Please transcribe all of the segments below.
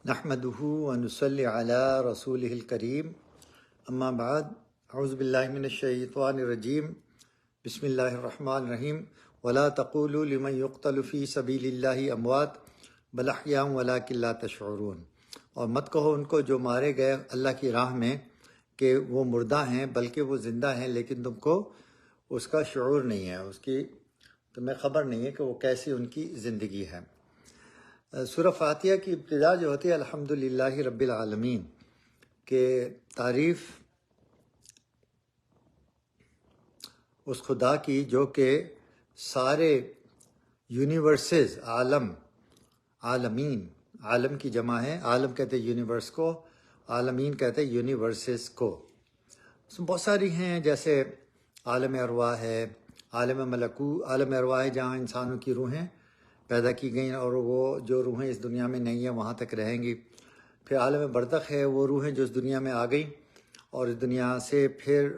نحمده ونصلي على رسوله الكريم اما بعد اعوذ باللہ من الشیطان الرجیم بسم اللہ الرحمن الرحیم ولا تقولوا لمن يقتل في سبيل الله اموات بل احیاء ولکن لا تشعرون، اور مت کہو ان کو جو مارے گئے اللہ کی راہ میں کہ وہ مردہ ہیں، بلکہ وہ زندہ ہیں لیکن تم کو اس کا شعور نہیں ہے، اس کی تمہیں خبر نہیں ہے کہ وہ کیسی ان کی زندگی ہے۔ سورہ فاتحہ کی ابتدا جو ہوتی ہے الحمدللہ رب العالمین، کہ تعریف اس خدا کی جو کہ سارے یونیورسز، عالمین، عالم کی جمع ہے، عالم کہتے ہیں یونیورس کو، عالمین کہتے ہیں یونیورسز کو۔ اس میں بہت ساری ہیں، جیسے عالم ارواح ہے، عالم عالم ارواح ہے جہاں انسانوں کی روحیں پیدا کی گئیں اور وہ جو روحیں اس دنیا میں نہیں ہیں وہاں تک رہیں گی۔ پھر عالم برزخ ہے، وہ روحیں جو اس دنیا میں آ گئیں اور اس دنیا سے پھر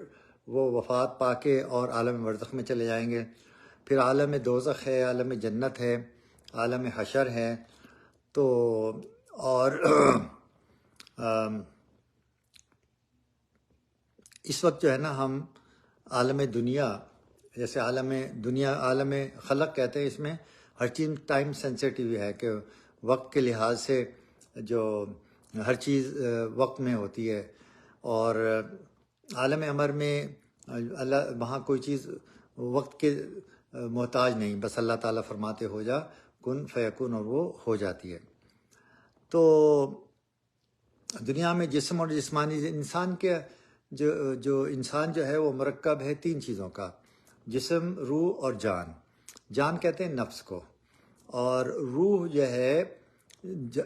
وہ وفات پا کے اور عالم برزخ میں چلے جائیں گے۔ پھر عالم دوزخ ہے، عالم جنت ہے، عالم حشر ہے۔ تو اور اس وقت جو ہے نا ہم عالم دنیا، جیسے عالم خلق کہتے ہیں، اس میں ہر چیز ٹائم سینسیٹیو ہے کہ وقت کے لحاظ سے جو ہر چیز وقت میں ہوتی ہے، اور عالم امر میں اللہ وہاں کوئی چیز وقت کے محتاج نہیں، بس اللہ تعالیٰ فرماتے ہو جا کن فیکون اور وہ ہو جاتی ہے۔ تو دنیا میں جسم اور جسمانی انسان کے جو انسان جو ہے وہ مرکب ہے تین چیزوں کا، جسم، روح اور جان۔ جان کہتے ہیں نفس کو، اور روح جو ہے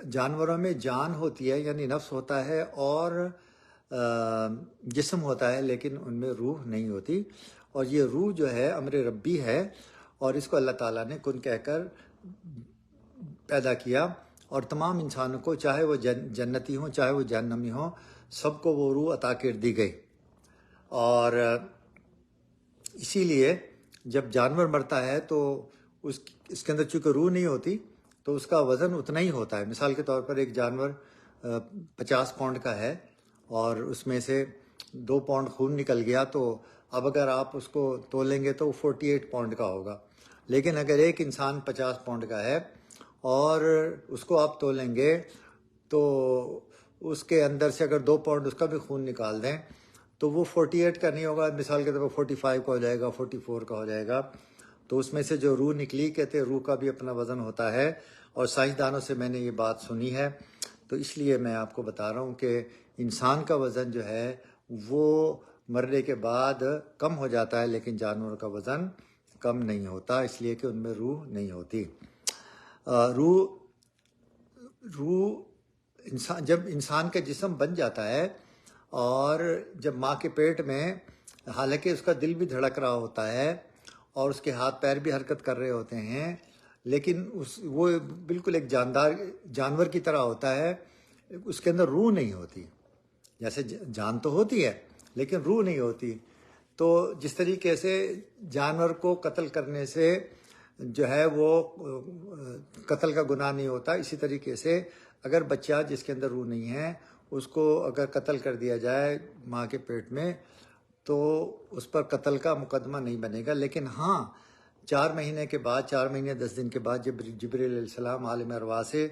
جانوروں میں جان ہوتی ہے یعنی نفس ہوتا ہے اور جسم ہوتا ہے، لیکن ان میں روح نہیں ہوتی۔ اور یہ روح جو ہے امر ربی ہے، اور اس کو اللہ تعالیٰ نے کن کہہ کر پیدا کیا، اور تمام انسانوں کو، چاہے وہ جنتی ہوں چاہے وہ جہنمی ہوں، سب کو وہ روح عطا کر دی گئی۔ اور اسی لیے جب جانور مرتا ہے تو اس کے اندر چونکہ روح نہیں ہوتی تو اس کا وزن اتنا ہی ہوتا ہے۔ مثال کے طور پر ایک جانور 50 پاؤنڈ کا ہے اور اس میں سے 2 پاؤنڈ خون نکل گیا، تو اب اگر آپ اس کو تولیں گے تو وہ 48 پاؤنڈ کا ہوگا۔ لیکن اگر ایک انسان 50 پاؤنڈ کا ہے اور اس کو آپ تولیں گے تو اس کے اندر سے اگر 2 پاؤنڈ اس کا بھی خون نکال دیں تو وہ 48 کا نہیں ہوگا، مثال کے طور پر 45 کا ہو جائے گا، 44 کا ہو جائے گا۔ تو اس میں سے جو روح نکلی، کہتے ہیں روح کا بھی اپنا وزن ہوتا ہے، اور سائنسدانوں سے میں نے یہ بات سنی ہے، تو اس لیے میں آپ کو بتا رہا ہوں کہ انسان کا وزن جو ہے وہ مرنے کے بعد کم ہو جاتا ہے، لیکن جانوروں کا وزن کم نہیں ہوتا، اس لیے کہ ان میں روح نہیں ہوتی۔ جب انسان کا جسم بن جاتا ہے اور جب ماں کے پیٹ میں، حالانکہ اس کا دل بھی دھڑک رہا ہوتا ہے اور اس کے ہاتھ پیر بھی حرکت کر رہے ہوتے ہیں، لیکن وہ بالکل ایک جانور کی طرح ہوتا ہے، اس کے اندر روح نہیں ہوتی۔ جیسے جان تو ہوتی ہے لیکن روح نہیں ہوتی۔ تو جس طریقے سے جانور کو قتل کرنے سے جو ہے وہ قتل کا گناہ نہیں ہوتا، اسی طریقے سے اگر بچہ جس کے اندر روح نہیں ہے اس کو اگر قتل کر دیا جائے ماں کے پیٹ میں تو اس پر قتل کا مقدمہ نہیں بنے گا۔ لیکن ہاں 4 مہینے کے بعد، 4 مہینے 10 دن کے بعد جب جبریل علیہ السلام عالم ارواح سے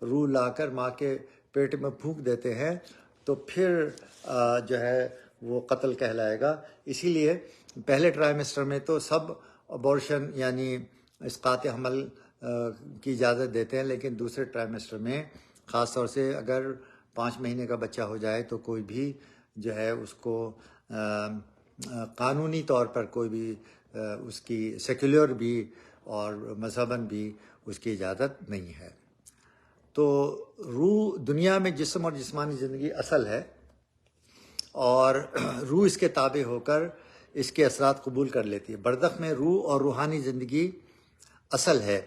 روح لا کر ماں کے پیٹ میں پھونک دیتے ہیں تو پھر جو ہے وہ قتل کہلائے گا۔ اسی لیے پہلے ٹرائمیسٹر میں تو سب ابورشن یعنی اسقاط حمل کی اجازت دیتے ہیں، لیکن دوسرے ٹرائمیسٹر میں خاص طور سے اگر 5 مہینے کا بچہ ہو جائے تو کوئی بھی جو ہے اس کو قانونی طور پر کوئی بھی اس کی سیکولر بھی اور مذہباً بھی اس کی اجازت نہیں ہے۔ تو روح دنیا میں جسم اور جسمانی زندگی اصل ہے، اور روح اس کے تابع ہو کر اس کے اثرات قبول کر لیتی ہے۔ برزخ میں روح اور روحانی زندگی اصل ہے،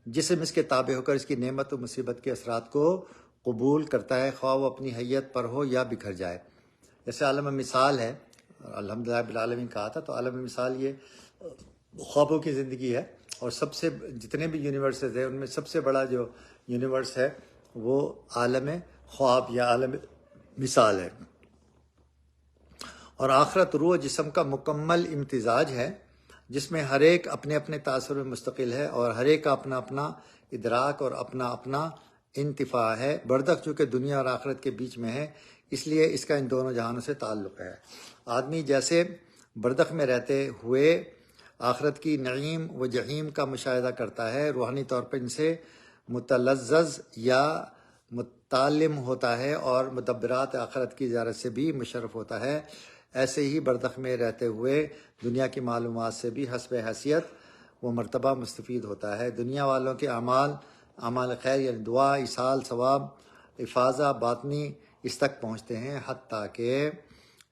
جسم اس کے تابع ہو کر اس کی نعمت و مصیبت کے اثرات کو قبول کرتا ہے، خواہ وہ اپنی حیت پر ہو یا بکھر جائے۔ جیسے عالم مثال ہے، الحمدللہ رب العالمین کہا تھا، تو عالم مثال یہ خوابوں کی زندگی ہے، اور سب سے جتنے بھی یونیورسز ہیں ان میں سب سے بڑا جو یونیورس ہے وہ عالم خواب یا عالم مثال ہے، اور آخرت روح جسم کا مکمل امتزاج ہے، جس میں ہر ایک اپنے اپنے تاثر میں مستقل ہے اور ہر ایک کا اپنا اپنا ادراک اور اپنا اپنا انتفاع ہے۔ برزخ چونکہ دنیا اور آخرت کے بیچ میں ہے، اس لیے اس کا ان دونوں جہانوں سے تعلق ہے۔ آدمی جیسے برزخ میں رہتے ہوئے آخرت کی نعیم و جحیم کا مشاہدہ کرتا ہے، روحانی طور پر ان سے متلذذ یا متعلم ہوتا ہے اور مدبرات آخرت کی زیارت سے بھی مشرف ہوتا ہے، ایسے ہی برزخ میں رہتے ہوئے دنیا کی معلومات سے بھی حسب حیثیت و مرتبہ مستفید ہوتا ہے۔ دنیا والوں کے اعمال خیر یعنی دعا، ایصال ثواب، افاضہ باطنی اس تک پہنچتے ہیں، حتیٰ کہ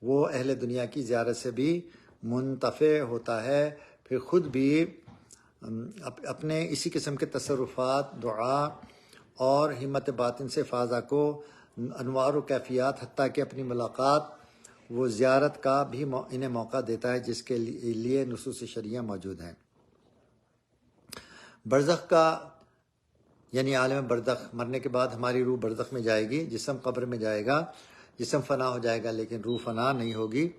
وہ اہل دنیا کی زیارت سے بھی منتفع ہوتا ہے، پھر خود بھی اپنے اسی قسم کے تصرفات، دعا اور ہمت باطن سے فاضہ کو انوار و کیفیات، حتیٰ کہ اپنی ملاقات وہ زیارت کا بھی انہیں موقع دیتا ہے، جس کے لیے نصوص شرعیہ موجود ہیں۔ برزخ کا یعنی عالم برزخ، مرنے کے بعد ہماری روح برزخ میں جائے گی، جسم قبر میں جائے گا، جسم فنا ہو جائے گا لیکن روح فنا نہیں ہوگی۔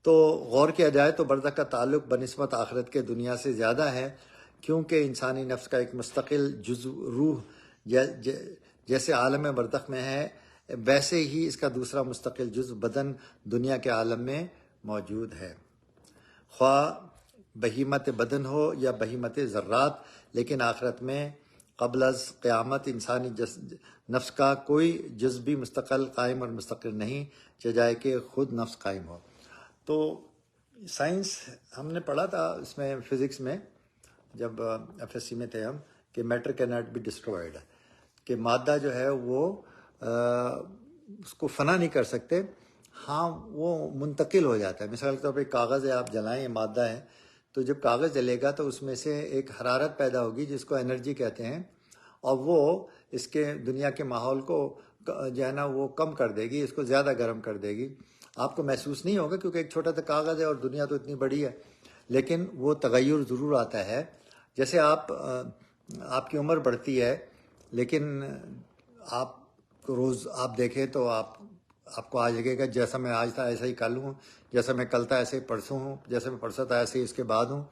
تو غور کیا جائے تو برزخ کا تعلق بنسبت آخرت کے دنیا سے زیادہ ہے، کیونکہ انسانی نفس کا ایک مستقل جزو روح جیسے عالم برزخ میں ہے، ویسے ہی اس کا دوسرا مستقل جزو بدن دنیا کے عالم میں موجود ہے، خواہ بہیمت بدن ہو یا بہیمت ذرات، لیکن آخرت میں قبل از قیامت انسانی نفس کا کوئی جزو بھی مستقل قائم اور مستقل نہیں، چاہے کہ خود نفس قائم ہو۔ تو سائنس ہم نے پڑھا تھا اس میں، فزکس میں جب ایف ایس سی میں تھے ہم، کہ میٹر کی ناٹ بی ڈسٹرائڈ، کہ مادہ جو ہے وہ اس کو فنا نہیں کر سکتے، ہاں وہ منتقل ہو جاتا ہے۔ مثال کے طور پہ کاغذ ہے، آپ جلائیں، یہ مادہ ہے، تو جب کاغذ جلے گا تو اس میں سے ایک حرارت پیدا ہوگی جس کو انرجی کہتے ہیں، اور وہ اس کے دنیا کے ماحول کو جو ہے نا وہ کم کر دے گی، اس کو زیادہ گرم کر دے گی۔ آپ کو محسوس نہیں ہوگا کیونکہ ایک چھوٹا سا کاغذ ہے اور دنیا تو اتنی بڑی ہے، لیکن وہ تغیر ضرور آتا ہے۔ جیسے آپ کی عمر بڑھتی ہے، لیکن آپ روز آپ دیکھیں تو آپ کو آج لگے گا جیسا میں آج تھا ایسا ہی کل ہوں، جیسا میں کل تھا ایسے ہی پرسوں ہوں، جیسے میں پرسوں تھا ایسے ہی اس کے بعد ہوں۔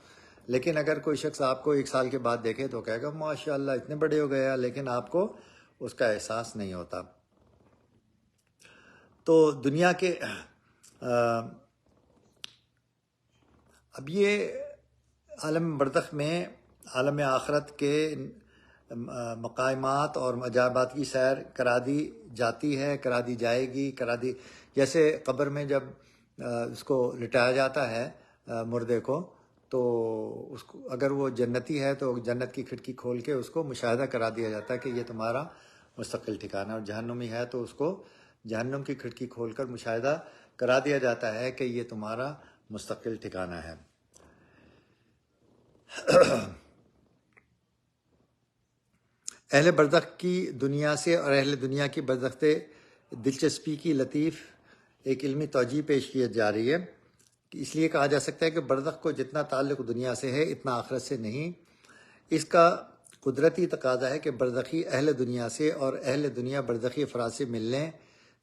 لیکن اگر کوئی شخص آپ کو 1 سال کے بعد دیکھے تو کہے گا ماشاء اللہ اتنے بڑے ہو گئے، لیکن آپ کو اس کا احساس نہیں ہوتا۔ تو دنیا کے اب یہ عالم برزخ میں عالم آخرت کے مقامات اور عجائبات کی سیر کرا دی جاتی ہے، کرا دی جائے گی، جیسے قبر میں جب اس کو لٹایا جاتا ہے مردے کو، تو اس کو اگر وہ جنتی ہے تو جنت کی کھڑکی کھول کے اس کو مشاہدہ کرا دیا جاتا ہے کہ یہ تمہارا مستقل ٹھکانہ، اور جہنمی ہے تو اس کو جہنم کی کھڑکی کھول کر مشاہدہ کرا دیا جاتا ہے کہ یہ تمہارا مستقل ٹھکانہ ہے۔ اہل برزخ کی دنیا سے اور اہل دنیا کی برزخ سے دلچسپی کی لطیف ایک علمی توجیہ پیش کی جا رہی ہے، اس لیے کہا جا سکتا ہے کہ برزخ کو جتنا تعلق دنیا سے ہے اتنا آخرت سے نہیں۔ اس کا قدرتی تقاضا ہے کہ برزخی اہل دنیا سے اور اہل دنیا برزخی افراد سے ملنے،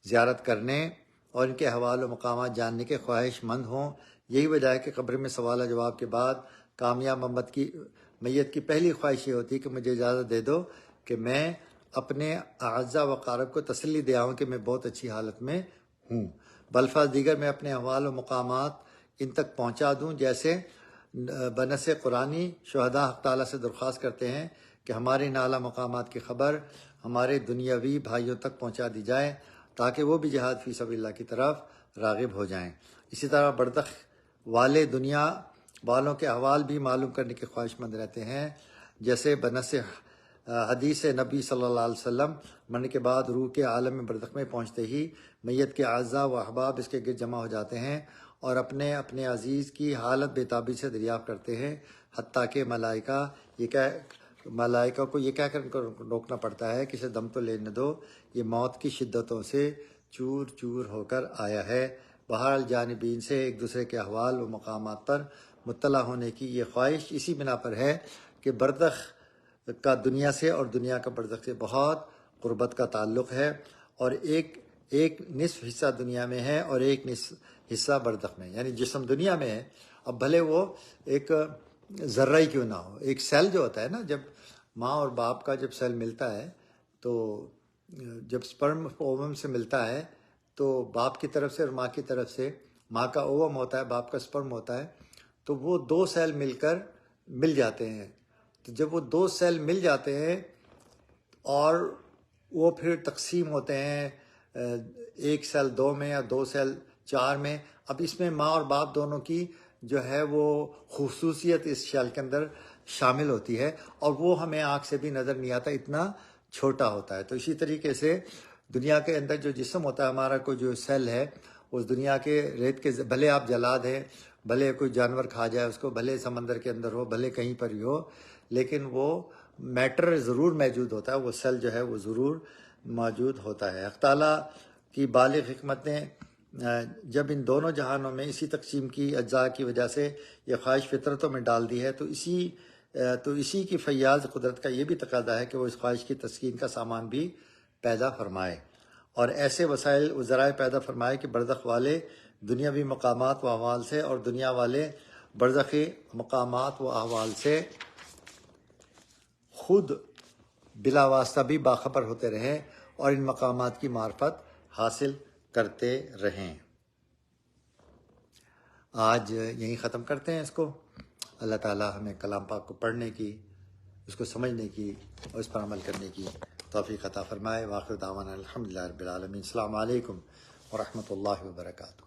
زیارت کرنے اور ان کے احوال و مقامات جاننے کے خواہش مند ہوں۔ یہی وجہ ہے کہ قبر میں سوال و جواب کے بعد کامیاب میت کی پہلی خواہش یہ ہوتی ہے کہ مجھے اجازت دے دو کہ میں اپنے اعزا و اقارب کو تسلی دے آؤں کہ میں بہت اچھی حالت میں ہوں، بالفاظ دیگر میں اپنے احوال و مقامات ان تک پہنچا دوں، جیسے بنص قرآنی شہداء حق تعالیٰ سے درخواست کرتے ہیں کہ ہمارے ان اعلیٰ مقامات کی خبر ہمارے دنیاوی بھائیوں تک پہنچا دی جائے تاکہ وہ بھی جہاد فی سبیل اللہ کی طرف راغب ہو جائیں۔ اسی طرح برزخ والے دنیا والوں کے احوال بھی معلوم کرنے کے خواہش مند رہتے ہیں، جیسے بنص حدیث نبی صلی اللہ علیہ وسلم، مرنے کے بعد روح کے عالم برزخ میں پہنچتے ہی میت کے اعضاء و احباب اس کے گرد جمع ہو جاتے ہیں اور اپنے عزیز کی حالت بے تابی سے دریافت کرتے ہیں، حتیٰ کہ ملائکہ کو یہ کہہ کر روکنا پڑتا ہے کہ اسے دم تو لینے دو، یہ موت کی شدتوں سے چور چور ہو کر آیا ہے۔ بہرحال جانبین سے ایک دوسرے کے احوال و مقامات پر مطلع ہونے کی یہ خواہش اسی بنا پر ہے کہ برزخ کا دنیا سے اور دنیا کا برزخ سے بہت قربت کا تعلق ہے، اور ایک نصف حصہ دنیا میں ہے اور ایک نصف حصہ برزخ میں، یعنی جسم دنیا میں ہے، اب بھلے وہ ایک ذرہ ہی کیوں نہ ہو۔ ایک سیل جو ہوتا ہے نا، جب ماں اور باپ کا جب سیل ملتا ہے تو جب سپرم اووم سے ملتا ہے تو باپ کی طرف سے اور ماں کی طرف سے، ماں کا اووم ہوتا ہے، باپ کا سپرم ہوتا ہے، تو وہ دو سیل مل جاتے ہیں۔ تو جب وہ دو سیل مل جاتے ہیں اور وہ پھر تقسیم ہوتے ہیں، ایک سیل 2 میں یا 2 سیل 4 میں، اب اس میں ماں اور باپ دونوں کی جو ہے وہ خصوصیت اس سیل کے اندر شامل ہوتی ہے، اور وہ ہمیں آنکھ سے بھی نظر نہیں آتا، اتنا چھوٹا ہوتا ہے۔ تو اسی طریقے سے دنیا کے اندر جو جسم ہوتا ہے ہمارا، کوئی جو سیل ہے، اس دنیا کے ریت کے بھلے آپ جلاد ہے، بھلے کوئی جانور کھا جائے اس کو، بھلے سمندر کے اندر ہو، بھلے کہیں پر ہی ہو، لیکن وہ میٹر ضرور موجود ہوتا ہے، وہ سیل جو ہے وہ ضرور موجود ہوتا ہے۔ حق تعالیٰ کی بالغ حکمت نے جب ان دونوں جہانوں میں اسی تقسیم کی اجزاء کی وجہ سے یہ خواہش فطرتوں میں ڈال دی ہے، تو اسی کی فیاض قدرت کا یہ بھی تقاضا ہے کہ وہ اس خواہش کی تسکین کا سامان بھی پیدا فرمائے، اور ایسے وسائل و ذرائع پیدا فرمائے کہ برزخ والے دنیاوی مقامات و احوال سے اور دنیا والے برزخی مقامات و احوال سے خود بلا واسطہ بھی باخبر ہوتے رہیں اور ان مقامات کی معرفت حاصل کرتے رہیں۔ آج یہیں ختم کرتے ہیں اس کو۔ اللہ تعالیٰ ہمیں کلام پاک کو پڑھنے کی، اس کو سمجھنے کی اور اس پر عمل کرنے کی توفیق عطا فرمائے۔ وآخر دعوانا الحمدللہ رب العالمین۔ السلام علیکم ورحمۃ اللہ وبرکاتہ۔